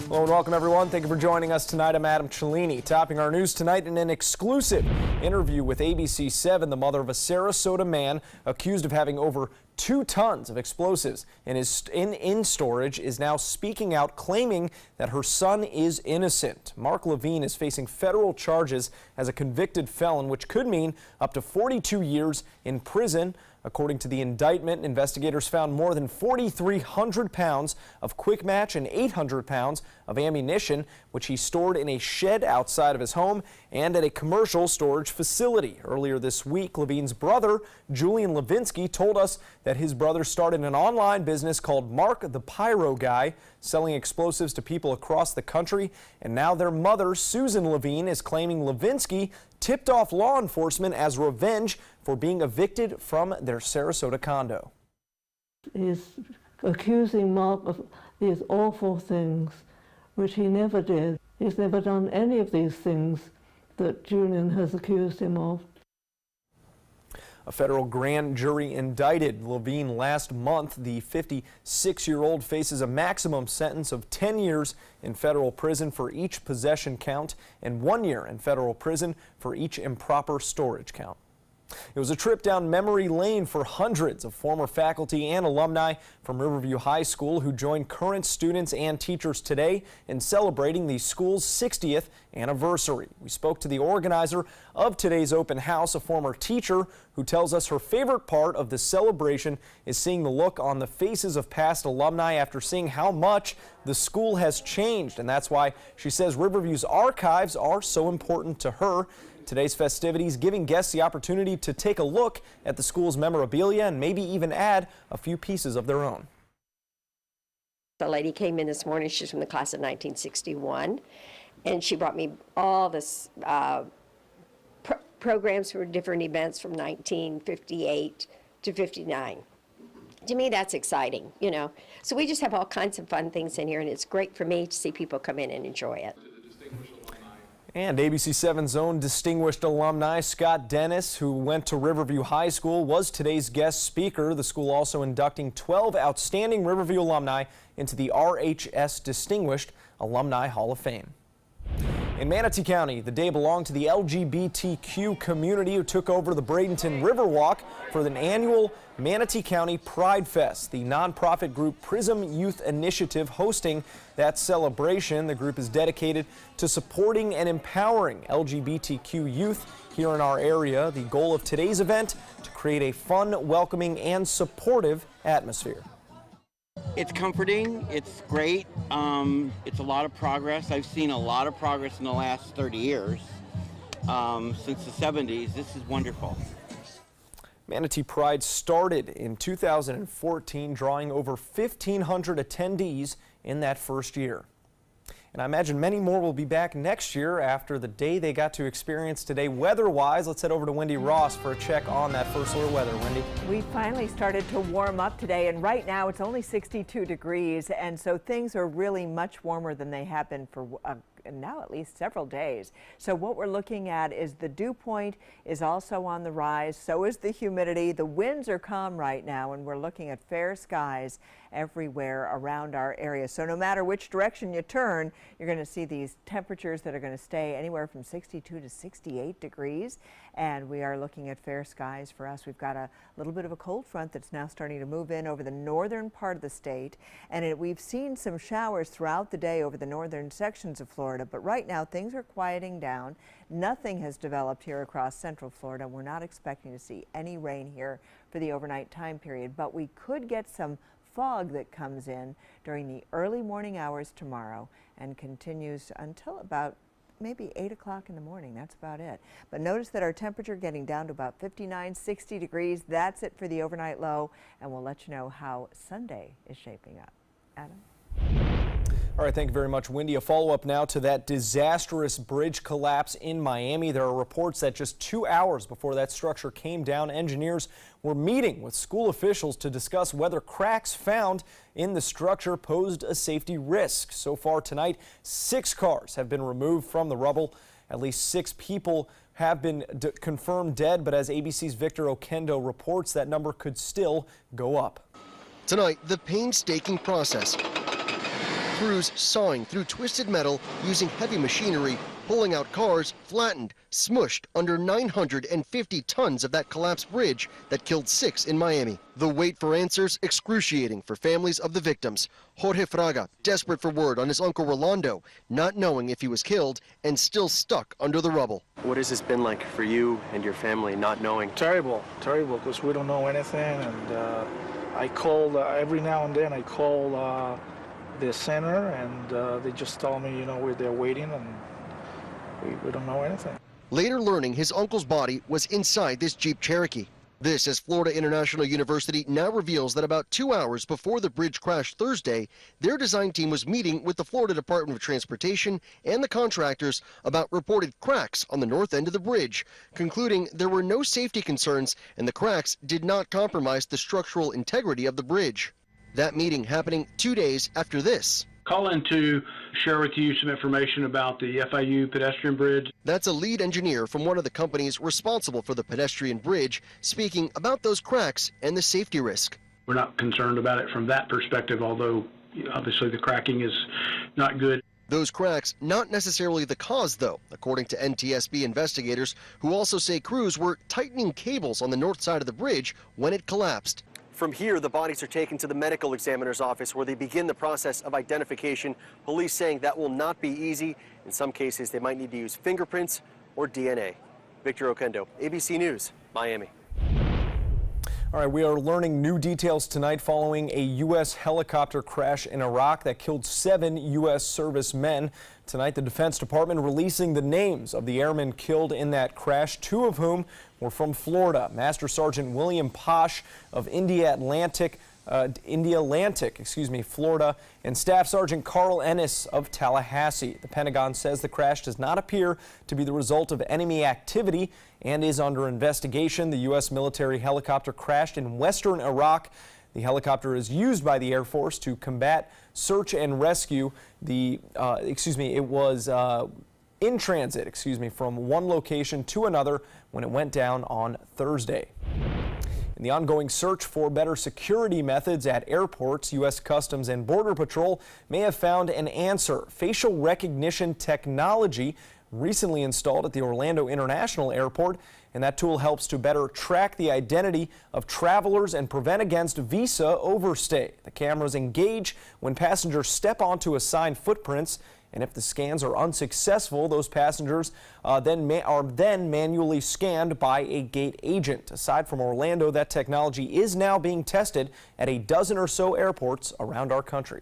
Hello and welcome everyone. Thank you for joining us tonight. I'm Adam Cellini. Topping our news tonight in an exclusive interview with ABC 7, the mother of a Sarasota man accused of having over 2 tons of explosives in storage is now speaking out, claiming that her son is innocent. Mark Levine is facing federal charges as a convicted felon, which could mean up to 42 years in prison. According to the indictment, investigators found more than 4,300 pounds of quick match and 800 pounds of ammunition, which he stored in a shed outside of his home and at a commercial storage facility. Earlier this week, Levine's brother, Julian Levinsky, told us that his brother started an online business called Mark the Pyro Guy, selling explosives to people across the country. And now their mother, Susan Levine, is claiming Levinsky tipped off law enforcement as revenge for being evicted from their Sarasota condo. He's accusing Mark of these awful things, which he never did. He's never done any of these things that Julian has accused him of. A federal grand jury indicted Levine last month. The 56-year-old faces a maximum sentence of 10 years in federal prison for each possession count and 1 year in federal prison for each improper storage count. It was a trip down memory lane for hundreds of former faculty and alumni from Riverview High School who joined current students and teachers today in celebrating the school's 60th anniversary. We spoke to the organizer of today's open house, a former teacher, who tells us her favorite part of the celebration is seeing the look on the faces of past alumni after seeing how much the school has changed. And that's why she says Riverview's archives are so important to her. Today's festivities giving guests the opportunity to take a look at the school's memorabilia and maybe even add a few pieces of their own. The lady came in this morning. She's from the class of 1961, and she brought me all this programs for different events from 1958 to 59. To me, that's exciting, you know. So we just have all kinds of fun things in here, and it's great for me to see people come in and enjoy it. And ABC 7's own distinguished alumni, Scott Dennis, who went to Riverview High School, was today's guest speaker. The school also inducting 12 outstanding Riverview alumni into the RHS Distinguished Alumni Hall of Fame. In Manatee County, the day belonged to the LGBTQ community who took over the Bradenton Riverwalk for the annual Manatee County Pride Fest. The nonprofit group Prism Youth Initiative hosting that celebration. The group is dedicated to supporting and empowering LGBTQ youth here in our area. The goal of today's event, to create a fun, welcoming, and supportive atmosphere. It's comforting, it's great, it's a lot of progress. I've seen a lot of progress in the last 30 years. Since the 70s, this is wonderful. Manatee Pride started in 2014, drawing over 1,500 attendees in that first year. And I imagine many more will be back next year after the day they got to experience today weather-wise. Let's head over to Wendy Ross for a check on that first alert weather. Wendy. We finally started to warm up today, and right now it's only 62 degrees, and so things are really much warmer than they have been for now at least several days. So what we're looking at is the dew point is also on the rise. So is the humidity. The winds are calm right now, and we're looking at fair skies everywhere around our area. So no matter which direction you turn, you're going to see these temperatures that are going to stay anywhere from 62 to 68 degrees. And we are looking at fair skies for us. We've got a little bit of a cold front that's now starting to move in over the northern part of the state. And we've seen some showers throughout the day over the northern sections of Florida. But right now things are quieting down. Nothing has developed here across central Florida. We're not expecting to see any rain here for the overnight time period, but we could get some fog that comes in during the early morning hours tomorrow and continues until about maybe 8 o'clock in the morning. That's about it. But notice that our temperature getting down to about 59, 60 degrees. That's it for the overnight low, and we'll let you know how Sunday is shaping up. Adam? All right, thank you very much, Wendy. A follow-up now to that disastrous bridge collapse in Miami. There are reports that just 2 hours before that structure came down, engineers were meeting with school officials to discuss whether cracks found in the structure posed a safety risk. So far tonight, 6 cars have been removed from the rubble. At least 6 people have been confirmed dead, but as ABC's Victor Oquendo reports, that number could still go up. Tonight, the painstaking process Crews sawing through twisted metal using heavy machinery, pulling out cars flattened, smushed under 950 tons of that collapsed bridge that killed 6 in Miami. The wait for answers excruciating for families of the victims. Jorge Fraga, desperate for word on his uncle Rolando, not knowing if he was killed and still stuck under the rubble. What has this been like for you and your family, not knowing? Terrible, because we don't know anything, and I call every now and then. I call the center, and they just tell me, they're waiting, and we don't know anything. Later learning his uncle's body was inside this Jeep Cherokee. This as Florida International University now reveals that about 2 hours before the bridge crashed Thursday, their design team was meeting with the Florida Department of Transportation and the contractors about reported cracks on the north end of the bridge, concluding there were no safety concerns and the cracks did not compromise the structural integrity of the bridge. That meeting happening 2 days after this. Call in to share with you some information about the FIU pedestrian bridge. That's a lead engineer from one of the companies responsible for the pedestrian bridge, speaking about those cracks and the safety risk. We're not concerned about it from that perspective, although obviously the cracking is not good. Those cracks not necessarily the cause, though, according to NTSB investigators, who also say crews were tightening cables on the north side of the bridge when it collapsed. From here, the bodies are taken to the medical examiner's office where they begin the process of identification. Police saying that will not be easy. In some cases, they might need to use fingerprints or DNA. Victor Oquendo, ABC News, Miami. All right, we are learning new details tonight following a U.S. helicopter crash in Iraq that killed 7 U.S. servicemen. Tonight, the Defense Department releasing the names of the airmen killed in that crash, 2 of whom were from Florida. Master Sergeant William Posh of India Atlantic, Florida, and Staff Sergeant Carl Ennis of Tallahassee. The Pentagon says the crash does not appear to be the result of enemy activity and is under investigation. The U.S. military helicopter crashed in western Iraq. The helicopter is used by the Air Force to combat search and rescue. It was in transit, from one location to another when it went down on Thursday. In the ongoing search for better security methods at airports, U.S. Customs and Border Patrol may have found an answer. Facial recognition technology recently installed at the Orlando International Airport, and that tool helps to better track the identity of travelers and prevent against visa overstay. The cameras engage when passengers step onto assigned footprints, and if the scans are unsuccessful, those passengers are then manually scanned by a gate agent. Aside from Orlando, that technology is now being tested at a dozen or so airports around our country.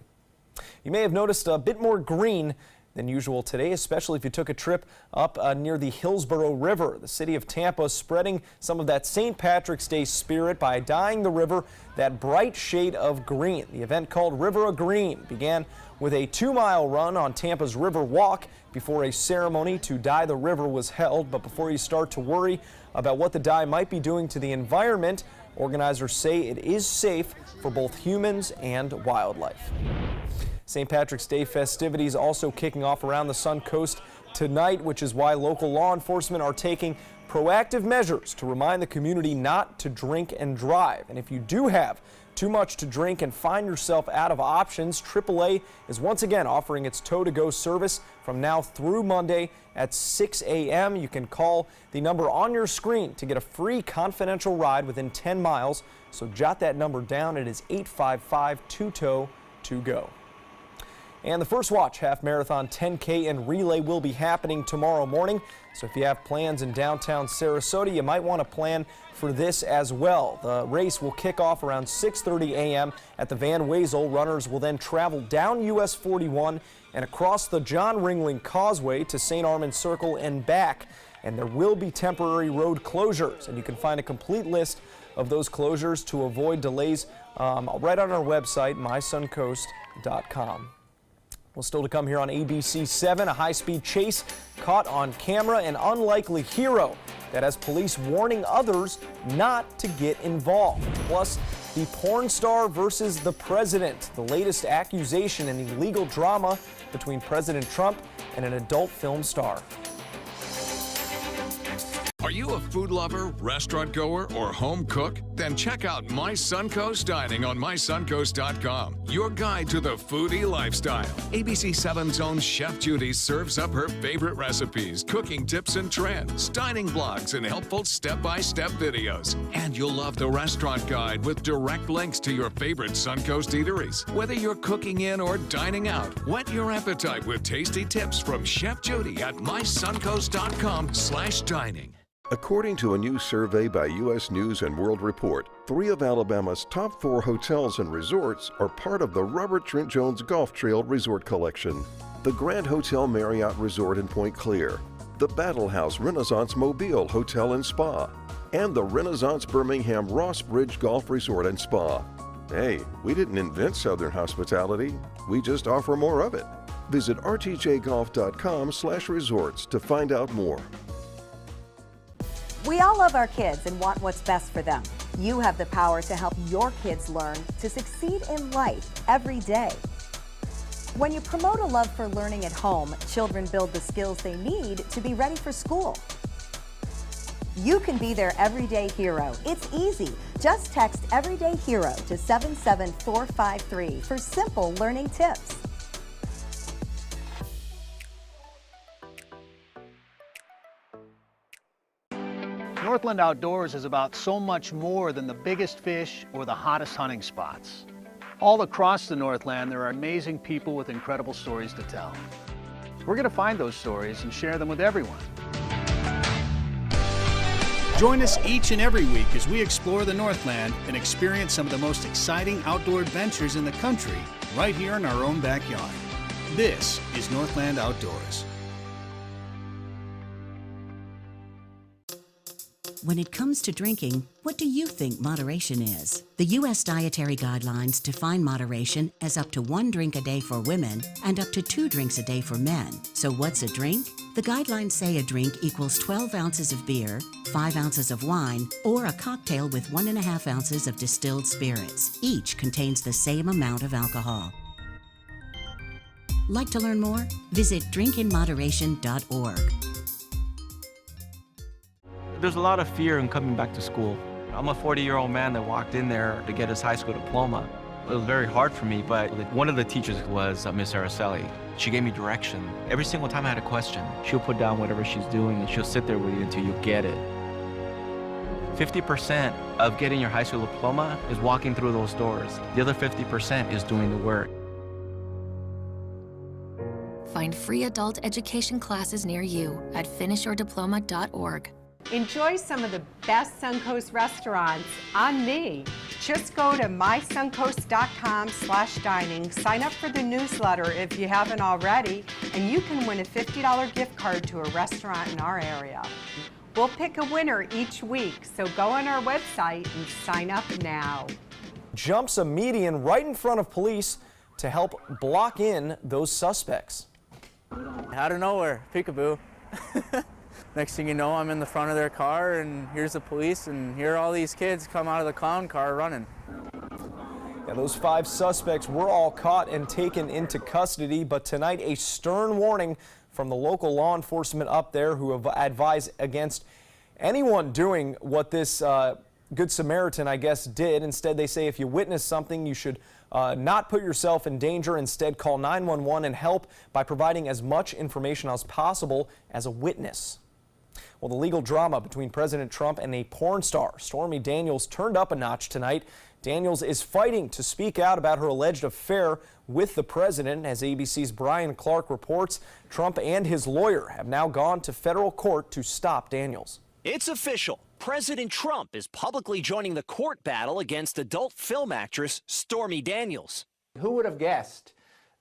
You may have noticed a bit more green than usual today, especially if you took a trip up near the Hillsborough River. The city of Tampa spreading some of that St. Patrick's Day spirit by dyeing the river that bright shade of green. The event, called River of Green, began with a 2-mile run on Tampa's River Walk before a ceremony to dye the river was held. But before you start to worry about what the dye might be doing to the environment, organizers say it is safe for both humans and wildlife. St. Patrick's Day festivities also kicking off around the Sun Coast tonight, which is why local law enforcement are taking proactive measures to remind the community not to drink and drive. And if you do have too much to drink and find yourself out of options, AAA is once again offering its tow-to-go service from now through Monday at 6 a.m. You can call the number on your screen to get a free confidential ride within 10 miles. So jot that number down. It is 855-2TOW-TO-GO. And the First Watch Half Marathon 10K and Relay will be happening tomorrow morning. So if you have plans in downtown Sarasota, you might want to plan for this as well. The race will kick off around 6:30 a.m. at the Van Wezel. Runners will then travel down US 41 and across the John Ringling Causeway to St. Armand Circle and back. And there will be temporary road closures, and you can find a complete list of those closures to avoid delays right on our website, mysuncoast.com. Well, still to come here on ABC 7, a high-speed chase caught on camera, an unlikely hero that has police warning others not to get involved. Plus, the porn star versus the president, the latest accusation in the legal drama between President Trump and an adult film star. Are you a food lover, restaurant goer, or home cook? Then check out My Suncoast Dining on mysuncoast.com, your guide to the foodie lifestyle. ABC 7's own Chef Judy serves up her favorite recipes, cooking tips and trends, dining blogs, and helpful step-by-step videos. And you'll love the restaurant guide with direct links to your favorite Suncoast eateries. Whether you're cooking in or dining out, whet your appetite with tasty tips from Chef Judy at mysuncoast.com/dining. According to a new survey by U.S. News & World Report, 3 of Alabama's top 4 hotels and resorts are part of the Robert Trent Jones Golf Trail Resort Collection. The Grand Hotel Marriott Resort in Point Clear, the Battle House Renaissance Mobile Hotel and Spa, and the Renaissance Birmingham Ross Bridge Golf Resort and Spa. Hey, we didn't invent Southern hospitality, we just offer more of it. Visit rtjgolf.com/resorts to find out more. We all love our kids and want what's best for them. You have the power to help your kids learn to succeed in life every day. When you promote a love for learning at home, children build the skills they need to be ready for school. You can be their everyday hero. It's easy. Just text Everyday Hero to 77453 for simple learning tips. Northland Outdoors is about so much more than the biggest fish or the hottest hunting spots. All across the Northland, there are amazing people with incredible stories to tell. We're going to find those stories and share them with everyone. Join us each and every week as we explore the Northland and experience some of the most exciting outdoor adventures in the country right here in our own backyard. This is Northland Outdoors. When it comes to drinking, what do you think moderation is? The U.S. Dietary Guidelines define moderation as up to 1 drink a day for women and up to 2 drinks a day for men. So what's a drink? The guidelines say a drink equals 12 ounces of beer, 5 ounces of wine, or a cocktail with 1.5 ounces of distilled spirits. Each contains the same amount of alcohol. Like to learn more? Visit drinkinmoderation.org. There's a lot of fear in coming back to school. I'm a 40-year-old man that walked in there to get his high school diploma. It was very hard for me, but one of the teachers was Miss Araceli. She gave me direction. Every single time I had a question, she'll put down whatever she's doing and she'll sit there with you until you get it. 50% of getting your high school diploma is walking through those doors. The other 50% is doing the work. Find free adult education classes near you at finishyourdiploma.org. Enjoy some of the best Suncoast restaurants on me. Just go to mysuncoast.com/dining, sign up for the newsletter if you haven't already, and you can win a $50 gift card to a restaurant in our area. We'll pick a winner each week, so go on our website and sign up now. Jumps a median right in front of police to help block in those suspects. Out of nowhere, peekaboo. Next thing you know, I'm in the front of their car, and here's the police, and here all these kids come out of the clown car running. Yeah, those 5 suspects were all caught and taken into custody, but tonight a stern warning from the local law enforcement up there who have advised against anyone doing what this Good Samaritan, I guess, did. Instead, they say if you witness something, you should not put yourself in danger. Instead, call 911 and help by providing as much information as possible as a witness. Well, the legal drama between President Trump and a porn star, Stormy Daniels, turned up a notch tonight. Daniels is fighting to speak out about her alleged affair with the president. As ABC's Brian Clark reports, Trump and his lawyer have now gone to federal court to stop Daniels. It's official. President Trump is publicly joining the court battle against adult film actress Stormy Daniels. Who would have guessed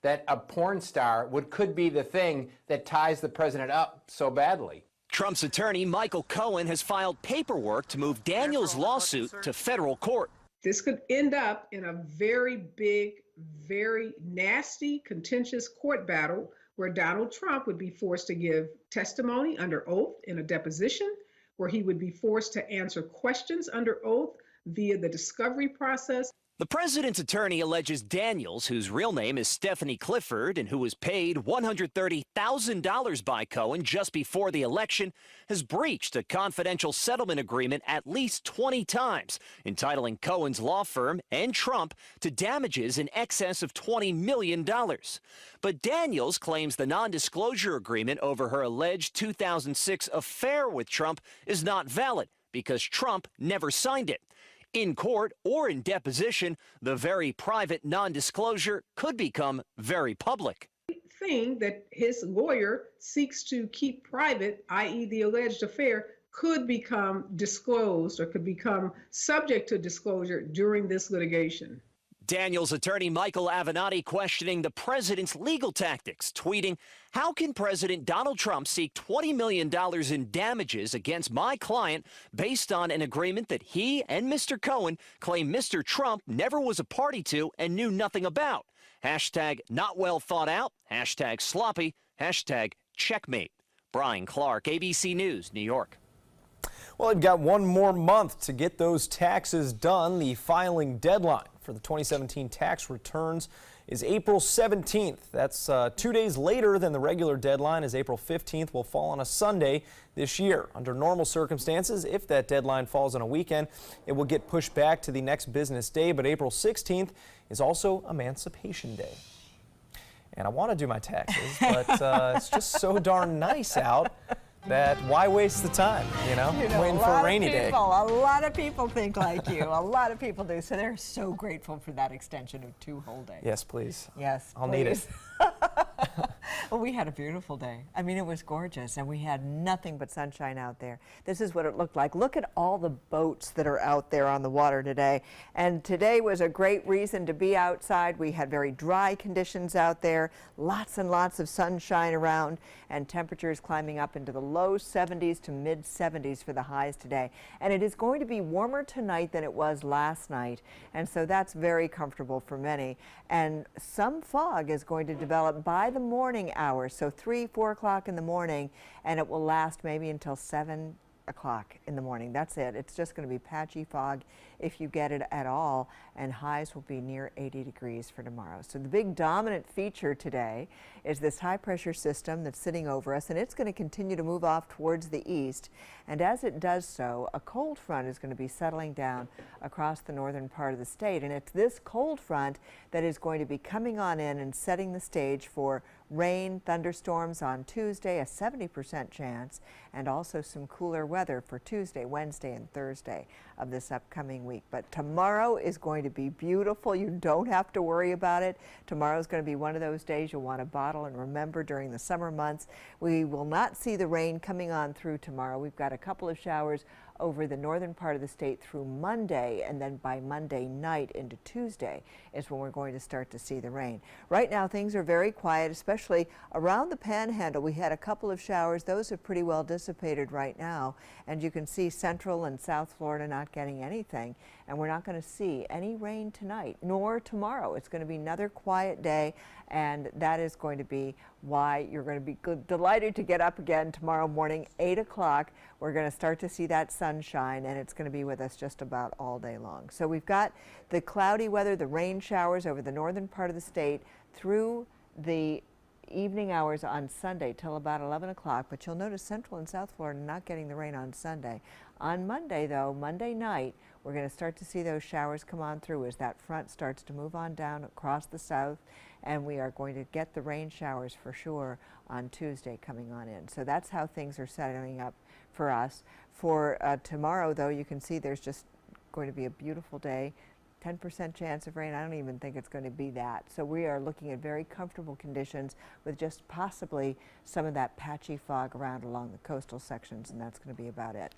that a porn star could be the thing that ties the president up so badly? Trump's attorney, Michael Cohen, has filed paperwork to move Daniels' lawsuit to federal court. This could end up in a very big, very nasty, contentious court battle where Donald Trump would be forced to give testimony under oath in a deposition, where he would be forced to answer questions under oath via the discovery process. The president's attorney alleges Daniels, whose real name is Stephanie Clifford and who was paid $130,000 by Cohen just before the election, has breached a confidential settlement agreement at least 20 times, entitling Cohen's law firm and Trump to damages in excess of $20 million. But Daniels claims the non-disclosure agreement over her alleged 2006 affair with Trump is not valid because Trump never signed it. In court or in deposition, the very private non-disclosure could become very public. Thing that his lawyer seeks to keep private, i.e. the alleged affair, could become disclosed or could become subject to disclosure during this litigation. Daniels' attorney Michael Avenatti questioning the president's legal tactics, tweeting, "How can President Donald Trump seek $20 million in damages against my client based on an agreement that he and Mr. Cohen claim Mr. Trump never was a party to and knew nothing about? Hashtag not well thought out, hashtag sloppy, hashtag checkmate." Brian Clark, ABC News, New York. Well, they've got one more month to get those taxes done. The filing deadline for the 2017 tax returns is April 17th. That's 2 days later than the regular deadline, as April 15th will fall on a Sunday this year. Under normal circumstances, if that deadline falls on a weekend, it will get pushed back to the next business day, but April 16th is also Emancipation Day. And I want to do my taxes, but it's just so darn nice out that why waste the time, waiting for a rainy day. A lot of people think like you. A lot of people do. So they're so grateful for that extension of 2 whole days. Yes, please. Yes, I'll need it. Well, we had a beautiful day. I mean, it was gorgeous, and we had nothing but sunshine out there. This is what it looked like. Look at all the boats that are out there on the water today. And today was a great reason to be outside. We had very dry conditions out there, lots and lots of sunshine around, and temperatures climbing up into the low 70s to mid 70s for the highs today. And it is going to be warmer tonight than it was last night, and so that's very comfortable for many. And some fog is going to develop by the morning hours, so 3, 4 o'clock in the morning, and it will last maybe until 7 o'clock in the morning. That's it. It's just going to be patchy fog if you get it at all, and highs will be near 80 degrees for tomorrow. So the big dominant feature today is this high pressure system that's sitting over us, and it's going to continue to move off towards the east. And as it does so, a cold front is going to be settling down across the northern part of the state. And it's this cold front that is going to be coming on in and setting the stage for rain, thunderstorms on Tuesday, a 70% chance, and also some cooler weather for Tuesday, Wednesday, and Thursday of this upcoming week. But tomorrow is going to be beautiful. You don't have to worry about it. Tomorrow is going to be one of those days you'll want to bottle and remember during the summer months. We will not see the rain coming on through tomorrow. We've got a couple of showers over the northern part of the state through Monday, and then by Monday night into Tuesday is when we're going to start to see the rain. Right now things are very quiet, especially around the Panhandle. We had a couple of showers. Those are pretty well dissipated right now, and you can see Central and South Florida not getting anything, and we're not going to see any rain tonight nor tomorrow. It's going to be another quiet day, and that is going to be why you're going to be delighted to get up again tomorrow morning, 8 o'clock. We're going to start to see that sunshine, and it's going to be with us just about all day long. So we've got the cloudy weather, the rain showers over the northern part of the state through the evening hours on Sunday till about 11 o'clock, but you'll notice Central and South Florida not getting the rain on Sunday. On Monday, though, Monday night, we're going to start to see those showers come on through as that front starts to move on down across the south, and we are going to get the rain showers for sure on Tuesday coming on in. So that's how things are setting up for us. For tomorrow, though, you can see there's just going to be a beautiful day. 10% chance of rain. I don't even think it's going to be that. So we are looking at very comfortable conditions with just possibly some of that patchy fog around along the coastal sections, and that's going to be about it.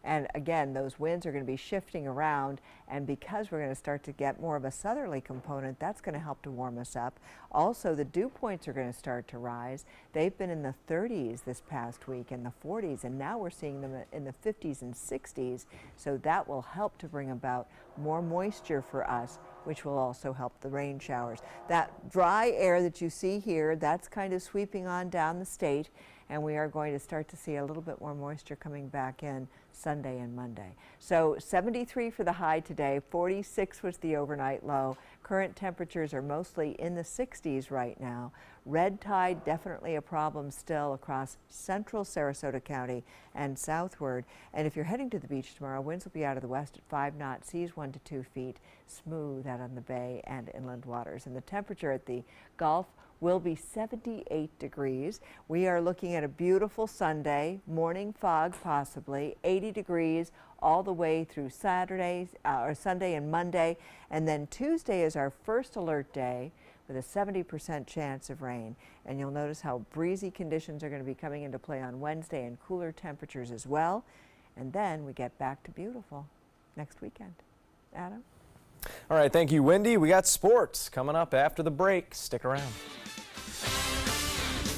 And again, those winds are going to be shifting around, and because we're going to start to get more of a southerly component, that's going to help to warm us up. Also, the dew points are going to start to rise. They've been in the 30s this past week, in the 40s, and now we're seeing them in the 50s and 60s, so that will help to bring about more moisture for us which will also help the rain showers. That dry air that you see here, that's kind of sweeping on down the state, and we are going to start to see a little bit more moisture coming back in Sunday and Monday. So 73 for the high today, 46 was the overnight low. Current temperatures are mostly in the 60s right now. Red tide, definitely a problem still across central Sarasota County and southward. And if you're heading to the beach tomorrow, winds will be out of the west at 5 knots, seas 1 to 2 feet, smooth out on the bay and inland waters. And the temperature at the Gulf will be 78 degrees. We are looking at a beautiful Sunday, morning fog possibly, 80 degrees all the way through Saturday or Sunday and Monday. And then Tuesday is our first alert day with a 70% chance of rain. And you'll notice how breezy conditions are going to be coming into play on Wednesday and cooler temperatures as well. And then we get back to beautiful next weekend. Adam? All right, thank you, Wendy. We got sports coming up after the break. Stick around.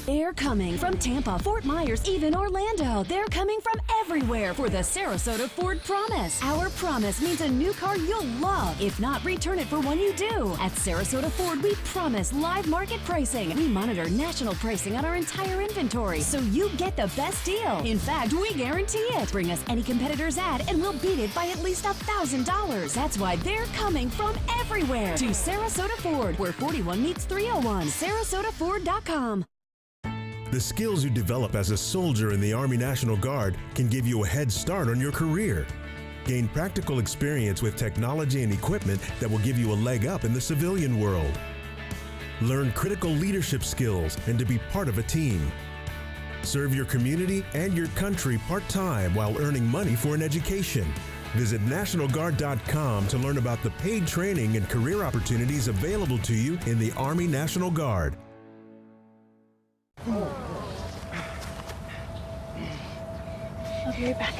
They're coming from Tampa, Fort Myers, even Orlando. They're coming from everywhere for the Sarasota Ford Promise. Our promise means a new car you'll love. If not, return it for one you do. At Sarasota Ford, we promise live market pricing. We monitor national pricing on our entire inventory, so you get the best deal. In fact, we guarantee it. Bring us any competitor's ad and we'll beat it by at least $1,000. That's why they're coming from everywhere to Sarasota Ford, where 41 meets 301. SarasotaFord.com. The skills you develop as a soldier in the Army National Guard can give you a head start on your career. Gain practical experience with technology and equipment that will give you a leg up in the civilian world. Learn critical leadership skills and to be part of a team. Serve your community and your country part-time while earning money for an education. Visit NationalGuard.com to learn about the paid training and career opportunities available to you in the Army National Guard. I'll be right back.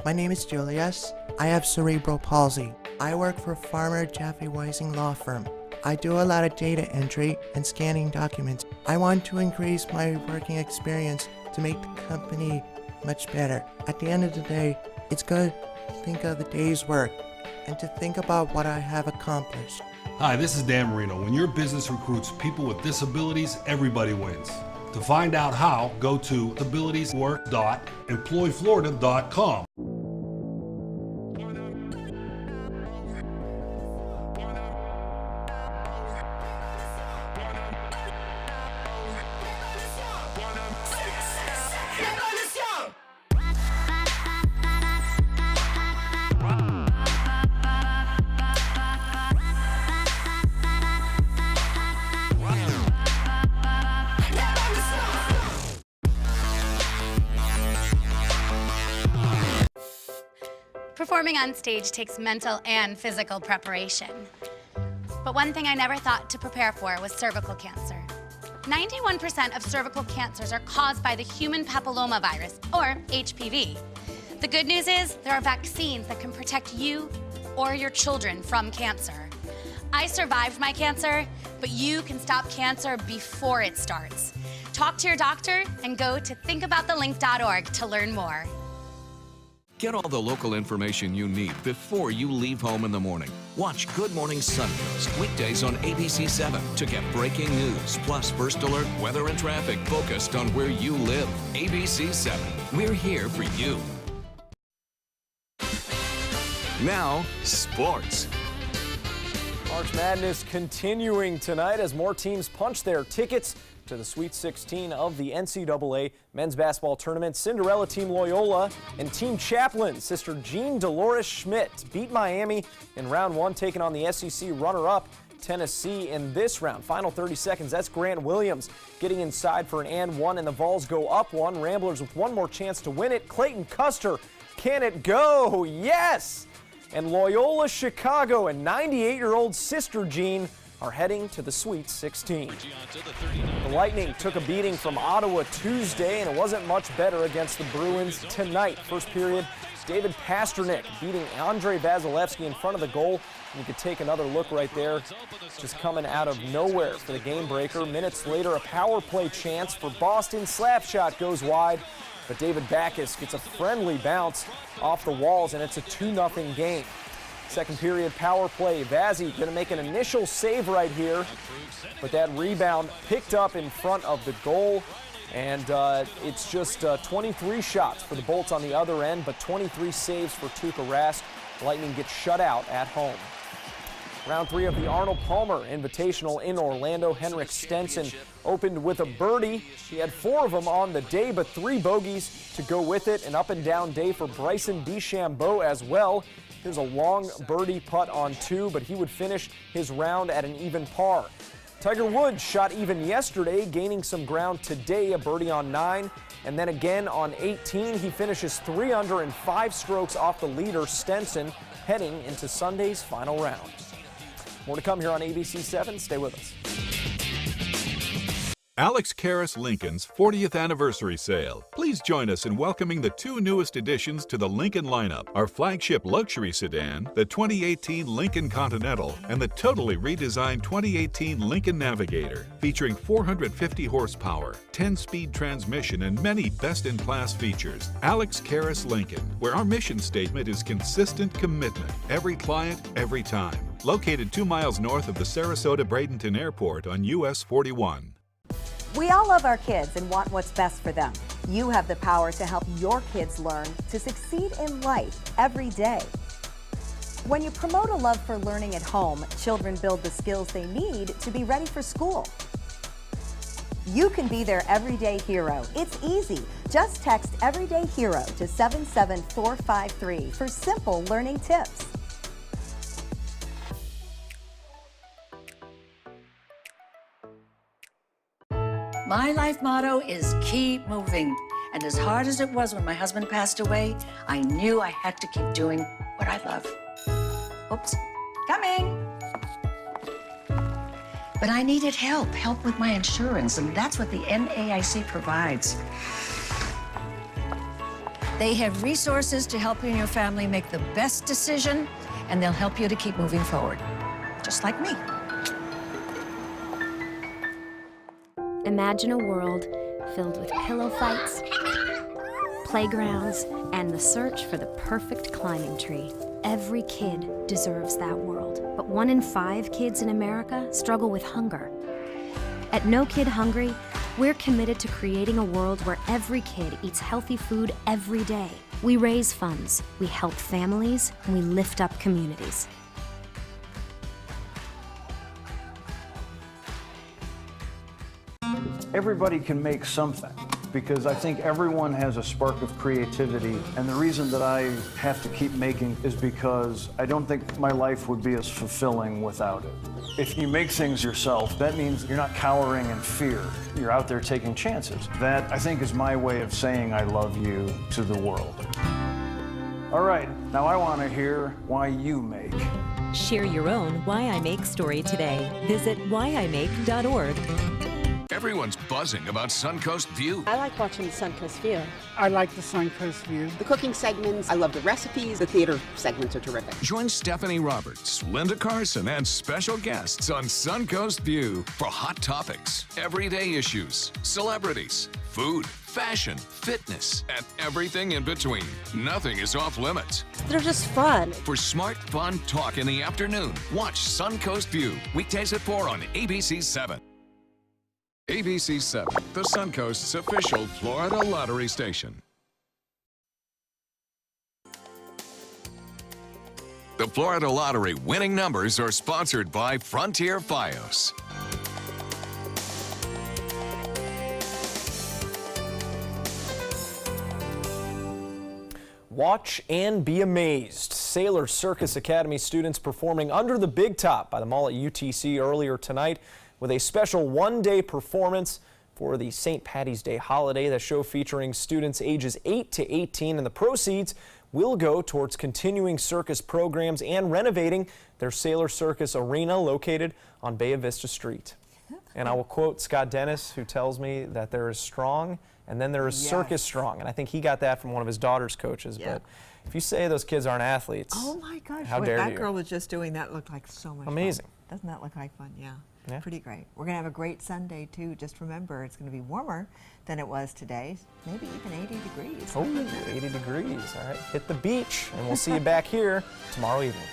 My name is Julius. I have cerebral palsy. I work for Farmer Jeffy Weising Law Firm. I do a lot of data entry and scanning documents. I want to increase my working experience to make the company much better. At the end of the day, it's good to think of the day's work and to think about what I have accomplished. Hi, this is Dan Marino. When your business recruits people with disabilities, everybody wins. To find out how, go to abilitieswork.employflorida.com. Performing on stage takes mental and physical preparation. But one thing I never thought to prepare for was cervical cancer. 91% of cervical cancers are caused by the human papillomavirus, or HPV. The good news is there are vaccines that can protect you or your children from cancer. I survived my cancer, but you can stop cancer before it starts. Talk to your doctor and go to thinkaboutthelink.org to learn more. Get all the local information you need before you leave home in the morning. Watch Good Morning Suncoast weekdays on ABC 7 to get breaking news, plus first alert, weather, and traffic focused on where you live. ABC 7, we're here for you. Now, sports. March Madness continuing tonight as more teams punch their tickets to the Sweet 16 of the NCAA men's basketball tournament. Cinderella Team Loyola and Team Chaplin, sister Jean Dolores Schmidt, beat Miami in round one, taking on the SEC runner-up Tennessee in this round. Final 30 seconds, that's Grant Williams getting inside for an and one, and the Vols go up one. Ramblers with one more chance to win it. Clayton Custer, can it go? Yes! And Loyola Chicago and 98-year-old Sister Jean are heading to the Sweet 16. The Lightning took a beating from Ottawa Tuesday, and it wasn't much better against the Bruins tonight. First period, David Pastrnak beating Andrei Vasilevsky in front of the goal. And you could take another look right there, just coming out of nowhere for the game breaker. Minutes later, a power play chance for Boston. Slap shot goes wide, but David Backes gets a friendly bounce off the walls, and it's a 2-0 game. Second period power play. Vazzy going to make an initial save right here, but that rebound picked up in front of the goal. And it's just 23 shots for the Bolts on the other end, but 23 saves for Tuukka Rask. Lightning gets shut out at home. Round 3 of the Arnold Palmer Invitational in Orlando. Henrik Stenson opened with a birdie. He had 4 of them on the day, but 3 bogeys to go with it. An up-and-down day for Bryson DeChambeau as well. Here's a long birdie putt on 2, but he would finish his round at an even par. Tiger Woods shot even yesterday, gaining some ground today, a birdie on 9, and then again on 18. He finishes 3 under and 5 strokes off the leader, Stenson, heading into Sunday's final round. More to come here on ABC 7. Stay with us. Alex Karras Lincoln's 40th anniversary sale. Please join us in welcoming the 2 newest additions to the Lincoln lineup, our flagship luxury sedan, the 2018 Lincoln Continental, and the totally redesigned 2018 Lincoln Navigator, featuring 450 horsepower, 10-speed transmission, and many best-in-class features. Alex Karras Lincoln, where our mission statement is consistent commitment, every client, every time. Located 2 miles north of the Sarasota-Bradenton Airport on US 41. We all love our kids and want what's best for them. You have the power to help your kids learn to succeed in life every day. When you promote a love for learning at home, children build the skills they need to be ready for school. You can be their everyday hero. It's easy. Just text Everyday Hero to 77453 for simple learning tips. My life motto is keep moving. And as hard as it was when my husband passed away, I knew I had to keep doing what I love. Oops, coming. But I needed help with my insurance, and that's what the NAIC provides. They have resources to help you and your family make the best decision, and they'll help you to keep moving forward, just like me. Imagine a world filled with pillow fights, playgrounds, and the search for the perfect climbing tree. Every kid deserves that world, but 1 in 5 kids in America struggle with hunger. At No Kid Hungry, we're committed to creating a world where every kid eats healthy food every day. We raise funds, we help families, and we lift up communities. Everybody can make something, because I think everyone has a spark of creativity, and the reason that I have to keep making is because I don't think my life would be as fulfilling without it. If you make things yourself, that means you're not cowering in fear. You're out there taking chances. That, I think, is my way of saying I love you to the world. All right, now I want to hear why you make. Share your own Why I Make story today. Visit whyimake.org. Everyone's buzzing about Suncoast View. I like watching the Suncoast View. I like the Suncoast View. The cooking segments, I love the recipes. The theater segments are terrific. Join Stephanie Roberts, Linda Carson, and special guests on Suncoast View for hot topics, everyday issues, celebrities, food, fashion, fitness, and everything in between. Nothing is off limits. They're just fun. For smart, fun talk in the afternoon, watch Suncoast View, weekdays at 4 on ABC 7. ABC 7, the Suncoast's official Florida lottery station. The Florida Lottery winning numbers are sponsored by Frontier Fios. Watch and be amazed. Sailor Circus Academy students performing Under the Big Top by the Mall at UTC earlier tonight with a special one-day performance for the St. Paddy's Day holiday. The show featuring students ages 8 to 18, and the proceeds will go towards continuing circus programs and renovating their Sailor Circus Arena located on Bay Vista Street. And I will quote Scott Dennis, who tells me that there is strong and then there is circus strong. And I think he got that from one of his daughter's coaches. But if you say those kids aren't athletes, oh my gosh, how what dare that you? girl was just doing, that looked like so much Amazing. fun. Doesn't that look like fun? Yeah. Pretty great. We're going to have a great Sunday, too. Just remember, it's going to be warmer than it was today, maybe even 80 degrees. Oh, 80 degrees. All right, hit the beach, and we'll see you back here tomorrow evening.